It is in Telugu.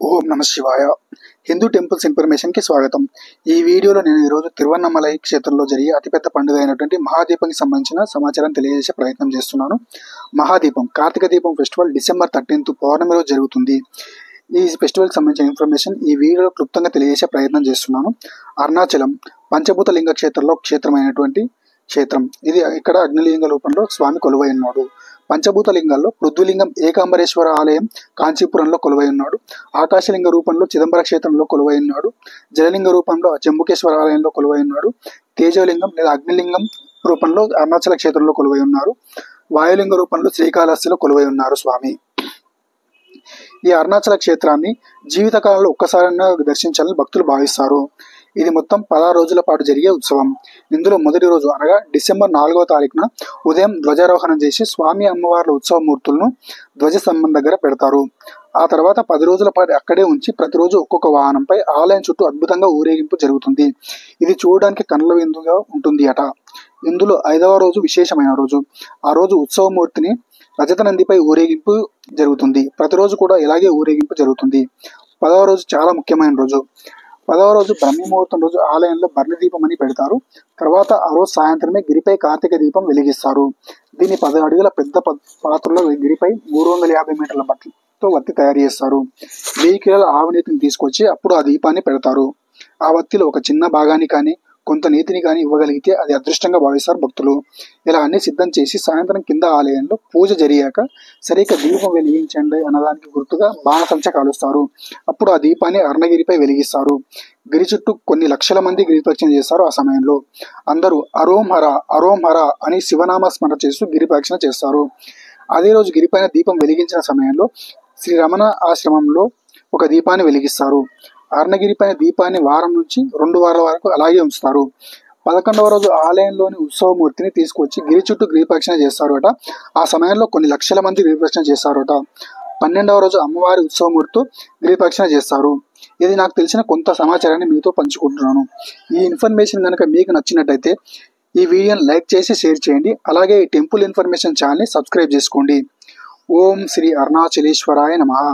ఓం నమ శివాయ. హిందూ టెంపుల్స్ ఇన్ఫర్మేషన్కి స్వాగతం. ఈ వీడియోలో నేను ఈరోజు తిరువన్నమలై క్షేత్రంలో జరిగే అతిపెద్ద పండుగ అయినటువంటి మహాదీపంకి సంబంధించిన సమాచారం తెలియజేసే ప్రయత్నం చేస్తున్నాను. మహాదీపం కార్తీక దీపం ఫెస్టివల్ డిసెంబర్ 13 పౌర్ణమి రోజు జరుగుతుంది. ఈ ఫెస్టివల్కి సంబంధించిన ఇన్ఫర్మేషన్ ఈ వీడియోలో క్లుప్తంగా తెలియజేసే ప్రయత్నం చేస్తున్నాను. అరుణాచలం పంచభూత లింగ క్షేత్రంలో క్షేత్రమైనటువంటి క్షేత్రం ఇది. ఇక్కడ అగ్నిలింగ రూపంలో స్వామి కొలువై ఉన్నాడు. పంచభూత లింగాల్లో పృథ్వీలింగం ఏకాంబరేశ్వర ఆలయం కాంచీపురంలో కొలువై ఉన్నాడు. ఆకాశలింగ రూపంలో చిదంబర క్షేత్రంలో కొలువై ఉన్నాడు. జలలింగ రూపంలో జంబుకేశ్వర ఆలయంలో కొలువై ఉన్నాడు. తేజోలింగం లేదా అగ్నిలింగం రూపంలో అరుణాచల క్షేత్రంలో కొలువై ఉన్నారు. వాయులింగ రూపంలో శ్రీకాళహస్తిలో కొలువై ఉన్నారు స్వామి. ఈ అరుణాచల క్షేత్రాన్ని జీవితకాలంలో ఒక్కసారైనా దర్శించాలని భక్తులు భావిస్తారు. ఇది మొత్తం 16 రోజుల పాటు జరిగే ఉత్సవం. ఇందులో మొదటి రోజు అనగా డిసెంబర్ 4వ తారీఖున ఉదయం ధ్వజారోహణం చేసి స్వామి అమ్మవార్ల ఉత్సవ మూర్తులను ధ్వజస్తంభం దగ్గర పెడతారు. ఆ తర్వాత 10 రోజుల పాటు అక్కడే ఉంచి ప్రతిరోజు ఒక్కొక్క వాహనంపై ఆలయం చుట్టూ అద్భుతంగా ఊరేగింపు జరుగుతుంది. ఇది చూడడానికి కనుల విందుగా ఉంటుంది అట. ఇందులో 5వ రోజు విశేషమైన రోజు. ఆ రోజు ఉత్సవమూర్తిని రజత నందిపై ఊరేగింపు జరుగుతుంది. ప్రతిరోజు కూడా ఇలాగే ఊరేగింపు జరుగుతుంది. 10వ రోజు చాలా ముఖ్యమైన రోజు. 10వ రోజు బ్రహ్మముహూర్తం రోజు ఆలయంలో భరణి దీపం అని పెడతారు. తర్వాత ఆ రోజు సాయంత్రమే గిరిపై కార్తీక దీపం వెలిగిస్తారు. దీన్ని 10 అడుగుల పెద్ద పాత్రలో గిరిపై 350 మీటర్ల బట్టలతో వత్తి తయారు చేస్తారు. 1000 కిలోల ఆవునేతిని తీసుకొచ్చి అప్పుడు ఆ దీపాన్ని పెడతారు. ఆ వత్తిలో ఒక చిన్న భాగాన్ని కానీ కొంత నీతిని కానీ ఇవ్వగలిగితే అది అదృష్టంగా భావిస్తారు భక్తులు. ఇలా అన్ని సిద్ధం చేసి సాయంత్రం కింద ఆలయంలో పూజ జరిగాక సరిగ్గా దీపం వెలిగించండి అన్నదానికి గుర్తుగా బాణసంచ కాలుస్తారు. అప్పుడు ఆ దీపాన్ని అరుణగిరిపై వెలిగిస్తారు. గిరి చుట్టూ కొన్ని లక్షల మంది గిరిప్రదక్షిణ చేస్తారు. ఆ సమయంలో అందరూ అరోం హర అరోం హర అని శివనామ స్మరణ చేస్తూ గిరిప్రదక్షిణ చేస్తారు. అదే రోజు గిరిపైన దీపం వెలిగించిన సమయంలో శ్రీ రమణ ఆశ్రమంలో ఒక దీపాన్ని వెలిగిస్తారు. అరుణగిరిపైన దీపాన్ని వారం నుంచి 2 వారాల వరకు అలాగే ఉంచుతారు. 11వ రోజు ఆలయంలోని ఉత్సవమూర్తిని తీసుకొచ్చి గిరి చుట్టూ గిరిప్రదక్షిణ చేస్తారట. ఆ సమయంలో కొన్ని లక్షల మంది గిరిప్రదక్షిణ చేస్తారట. 12వ రోజు అమ్మవారి ఉత్సవమూర్తితో గిరిప్రదక్షిణ చేస్తారు. ఇది నాకు తెలిసిన కొంత సమాచారాన్ని మీతో పంచుకుంటున్నాను. ఈ ఇన్ఫర్మేషన్ కనుక మీకు నచ్చినట్టయితే ఈ వీడియోని లైక్ చేసి షేర్ చేయండి. అలాగే ఈ టెంపుల్ ఇన్ఫర్మేషన్ ఛానల్ని సబ్స్క్రైబ్ చేసుకోండి. ఓం శ్రీ అరుణాచలేశ్వరాయ నమః.